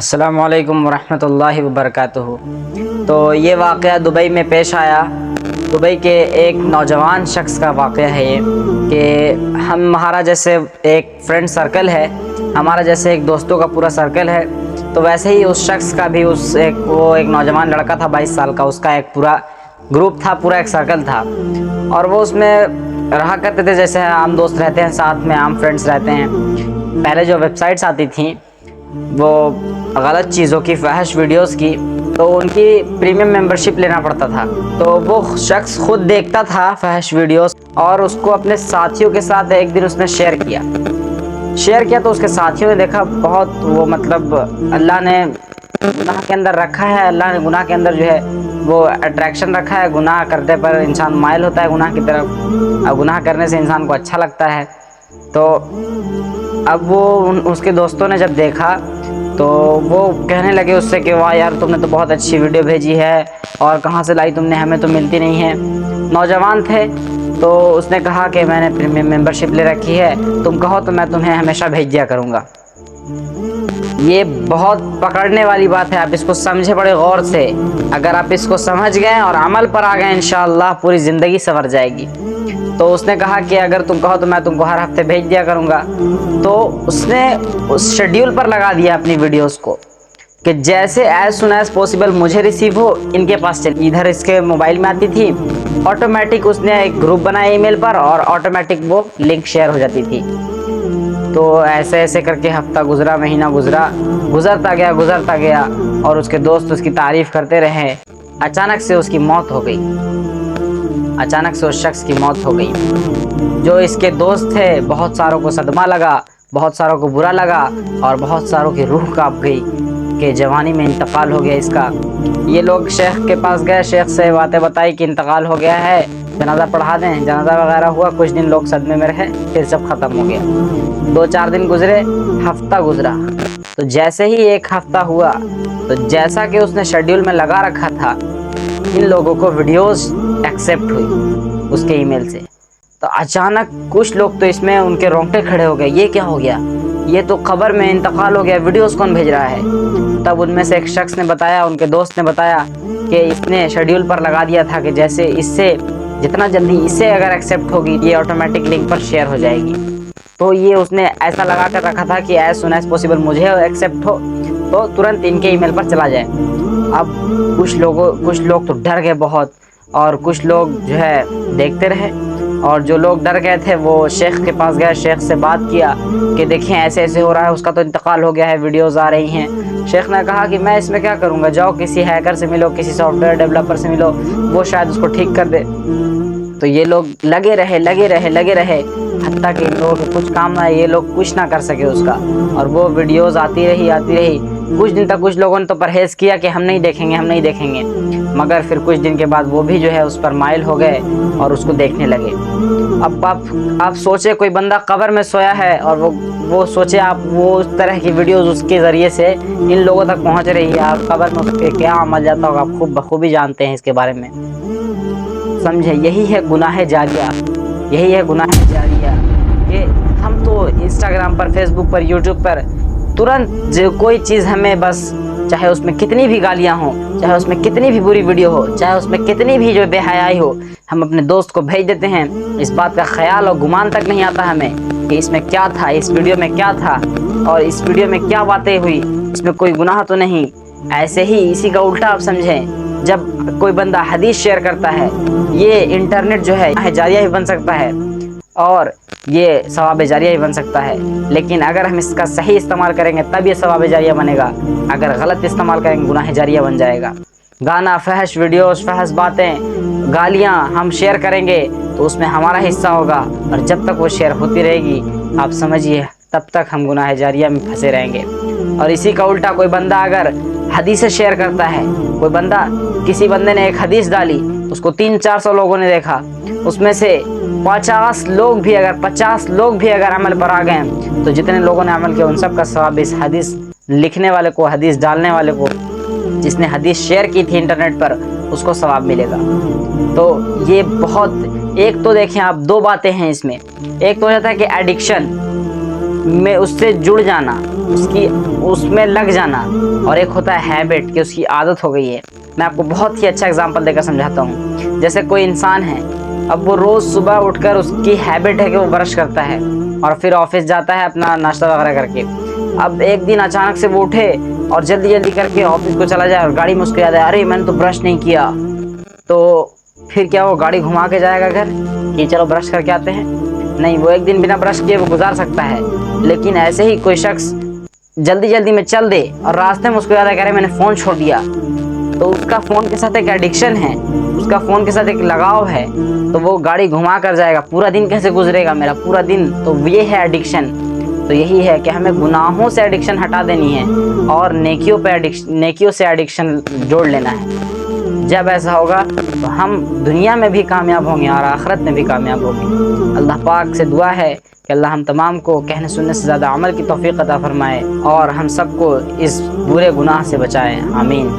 السلام علیکم ورحمۃ اللہ وبرکاتہ۔ تو یہ واقعہ دبئی میں پیش آیا۔ دبئی کے ایک نوجوان شخص کا واقعہ ہے یہ کہ ہمارا جیسے ایک فرینڈ سرکل ہے، ہمارا جیسے ایک دوستوں کا پورا سرکل ہے، تو ویسے ہی اس شخص کا بھی وہ ایک نوجوان لڑکا تھا 22 سال کا، اس کا ایک پورا گروپ تھا، پورا ایک سرکل تھا، اور وہ اس میں رہا کرتے تھے جیسے عام دوست رہتے ہیں، ساتھ میں عام فرینڈس رہتے ہیں۔ پہلے جو ویب سائٹس آتی تھیں وہ غلط چیزوں کی، فحش ویڈیوز کی، تو ان کی پریمیم ممبرشپ لینا پڑتا تھا۔ تو وہ شخص خود دیکھتا تھا فحش ویڈیوز، اور اس کو اپنے ساتھیوں کے ساتھ ایک دن اس نے شیئر کیا تو اس کے ساتھیوں نے دیکھا بہت وہ مطلب اللہ نے گناہ کے اندر رکھا ہے، اللہ نے گناہ کے اندر جو ہے وہ اٹریکشن رکھا ہے، گناہ کرنے پر انسان مائل ہوتا ہے گناہ کی طرف، اور گناہ کرنے سے انسان کو اچھا لگتا ہے۔ تو اب وہ اس کے دوستوں نے جب دیکھا تو وہ کہنے لگے اس سے کہ واہ یار تم نے تو بہت اچھی ویڈیو بھیجی ہے، اور کہاں سے لائی تم نے، ہمیں تو ملتی نہیں ہے۔ نوجوان تھے تو اس نے کہا کہ میں نے پریمیم ممبرشپ لے رکھی ہے، تم کہو تو میں تمہیں ہمیشہ بھیج دیا کروں گا۔ یہ بہت پکڑنے والی بات ہے، آپ اس کو سمجھے بڑے غور سے۔ اگر آپ اس کو سمجھ گئے اور عمل پر آ گئے انشاءاللہ پوری زندگی سنور جائے گی۔ تو اس نے کہا کہ اگر تم کہو تو میں تم کو ہر ہفتے بھیج دیا کروں گا۔ تو اس نے اس شیڈیول پر لگا دیا اپنی ویڈیوز کو کہ جیسے ایز سون ایز پاسبل مجھے ریسیو ہو ان کے پاس چلی، ادھر اس کے موبائل میں آتی تھی، آٹومیٹک اس نے ایک گروپ بنایا ای میل پر، اور آٹومیٹک وہ لنک شیئر ہو جاتی تھی۔ تو ایسے ایسے کر کے ہفتہ گزرا، مہینہ گزرتا گیا، اور اس کے دوست اس کی تعریف کرتے رہے۔ اچانک سے اس کی موت ہو گئی، اچانک سے اس شخص کی موت ہو گئی۔ جو اس کے دوست تھے بہت ساروں کو صدمہ لگا، بہت ساروں کو برا لگا، اور بہت ساروں کی روح کانپ گئی کہ جوانی میں انتقال ہو گیا اس کا۔ یہ لوگ شیخ کے پاس گئے، شیخ سے باتیں بتائی کہ انتقال ہو گیا ہے، جنازہ پڑھا دیں۔ جنازہ وغیرہ ہوا، کچھ دن لوگ صدمے میں رہے، پھر سب ختم ہو گیا۔ 2-4 دن گزرے، ہفتہ گزرا، تو جیسے ہی ایک ہفتہ ہوا تو جیسا کہ اس نے شیڈیول میں لگا رکھا تھا، ان لوگوں کو ویڈیوز ایکسیپٹ ہوئی اس کے ای میل سے۔ تو اچانک کچھ لوگ تو اس میں ان کے رونگٹے کھڑے ہو گئے، یہ کیا ہو گیا، یہ تو قبر میں انتقال ہو گیا، ویڈیوز کون بھیج رہا ہے؟ تب ان میں سے ایک شخص نے بتایا، ان کے دوست نے بتایا کہ اس نے شیڈیول پر لگا دیا تھا کہ جیسے اس سے جتنا جلدی اسے اگر ایکسیپٹ ہوگی یہ آٹومیٹک لنک پر شیئر ہو جائے گی۔ تو یہ اس نے ایسا لگا کر رکھا تھا کہ ایز سون ایز پاسبل مجھے ایکسیپٹ ہو تو ترنت ان کے ای میل پر چلا جائے۔ اب کچھ لوگ تو ڈر گئے بہت، اور کچھ لوگ جو ہے دیکھتے رہے، اور جو لوگ ڈر گئے تھے وہ شیخ کے پاس گئے، شیخ سے بات کیا کہ دیکھیں ایسے ایسے ہو رہا ہے، اس کا تو انتقال ہو گیا ہے، ویڈیوز آ رہی ہیں۔ شیخ نے کہا کہ میں اس میں کیا کروں گا، جاؤ کسی ہیکر سے ملو، کسی سافٹ ویئر ڈیولپر سے ملو، وہ شاید اس کو ٹھیک کر دے۔ تو یہ لوگ لگے رہے، حتیٰ کہ ان لوگوں کو کچھ کام نہ آئے، یہ لوگ کچھ نہ کر سکے اس کا، اور وہ ویڈیوز آتی رہی۔ کچھ دن تک کچھ لوگوں نے تو پرہیز کیا کہ ہم نہیں دیکھیں گے، مگر پھر کچھ دن کے بعد وہ بھی جو ہے اس پر مائل ہو گئے اور اس کو دیکھنے لگے۔ اب آپ سوچے کوئی بندہ قبر میں سویا ہے، اور وہ سوچے آپ وہ اس طرح کی ویڈیوز اس کے ذریعے سے ان لوگوں تک پہنچ رہی ہے، آپ قبر میں اس کے کیا عمل جاتا ہوگا آپ بخوبی جانتے ہیں اس کے بارے میں۔ سمجھے، یہی ہے گناہ جاریہ کہ ہم تو انسٹاگرام پر، فیس بک پر، یوٹیوب پر ترنت جو کوئی چیز ہمیں بس، چاہے اس میں کتنی بھی گالیاں ہوں، چاہے اس میں کتنی بھی بری ویڈیو ہو، چاہے اس میں کتنی بھی جو بے حیائی ہو، ہم اپنے دوست کو بھیج دیتے ہیں۔ اس بات کا خیال اور گمان تک نہیں آتا ہمیں کہ اس میں کیا تھا، اس ویڈیو میں کیا تھا، اور اس ویڈیو میں کیا باتیں ہوئی، اس میں کوئی گناہ تو نہیں۔ ایسے ہی اسی کا الٹا آپ سمجھیں، جب کوئی بندہ حدیث شیئر کرتا ہے، یہ انٹرنیٹ جو ہے جاریہ ہی بن سکتا ہے، اور یہ ثواب جاریہ ہی بن سکتا ہے، لیکن اگر ہم اس کا صحیح استعمال کریں گے تب یہ ثواب جاریہ بنے گا، اگر غلط استعمال کریں گے گناہ جاریہ بن جائے گا۔ گانا، فحش ویڈیوز، فحش باتیں، گالیاں ہم شیئر کریں گے تو اس میں ہمارا حصہ ہوگا، اور جب تک وہ شیئر ہوتی رہے گی آپ سمجھیے تب تک ہم گناہ جاریہ میں پھنسے رہیں گے۔ اور اسی کا الٹا کوئی بندہ اگر حدیث شیئر کرتا ہے، کسی بندے نے ایک حدیث ڈالی، اس کو 300-400 لوگوں نے دیکھا، اس میں سے 50 لوگ بھی اگر عمل پر آ گئے تو جتنے لوگوں نے عمل کیا ان سب کا ثواب اس حدیث لکھنے والے کو، حدیث ڈالنے والے کو، جس نے حدیث شیئر کی تھی انٹرنیٹ پر، اس کو ثواب ملے گا۔ تو یہ بہت، ایک تو دیکھیں آپ 2 باتیں ہیں اس میں، ایک تو ہو جاتا ہے کہ ایڈکشن، میں اس سے جڑ جانا، اس میں لگ جانا، اور ایک ہوتا ہے ہیبٹ کہ اس کی عادت ہو گئی ہے۔ میں آپ کو بہت ہی اچھا اگزامپل دے کر سمجھاتا ہوں۔ جیسے کوئی انسان ہے، اب وہ روز صبح اٹھ کر اس کی ہیبٹ ہے کہ وہ برش کرتا ہے اور پھر آفس جاتا ہے اپنا ناشتہ وغیرہ کر کے۔ اب ایک دن اچانک سے وہ اٹھے اور جلدی جلدی کر کے آفس کو چلا جائے اور گاڑی میں اس کو یاد ہے ارے میں نے تو برش نہیں کیا، تو پھر کیا وہ گاڑی گھما کے جائے گا گھر کہ چلو برش کر کے آتے ہیں؟ نہیں، وہ ایک دن بنا برش کیے وہ گزار سکتا ہے۔ لیکن ایسے ہی کوئی شخص جلدی جلدی میں چل دے اور راستے میں اس کو یاد ہے کہ ارے میں نے فون چھوڑ دیا، تو اس کا فون کے ساتھ ایک ایڈکشن ہے، اس کا فون کے ساتھ ایک لگاؤ ہے، تو وہ گاڑی گھما کر جائے گا۔ پورا دن کیسے گزرے گا میرا پورا دن؟ تو یہ ہے ایڈکشن۔ تو یہی ہے کہ ہمیں گناہوں سے ایڈکشن ہٹا دینی ہے اور نیکیوں سے ایڈکشن جوڑ لینا ہے۔ جب ایسا ہوگا تو ہم دنیا میں بھی کامیاب ہوں گے اور آخرت میں بھی کامیاب ہوں گے۔ اللہ پاک سے دعا ہے کہ اللہ ہم تمام کو کہنے سننے سے زیادہ عمل کی توفیق عطا فرمائے اور ہم سب کو اس برے گناہ سے بچائے، آمین۔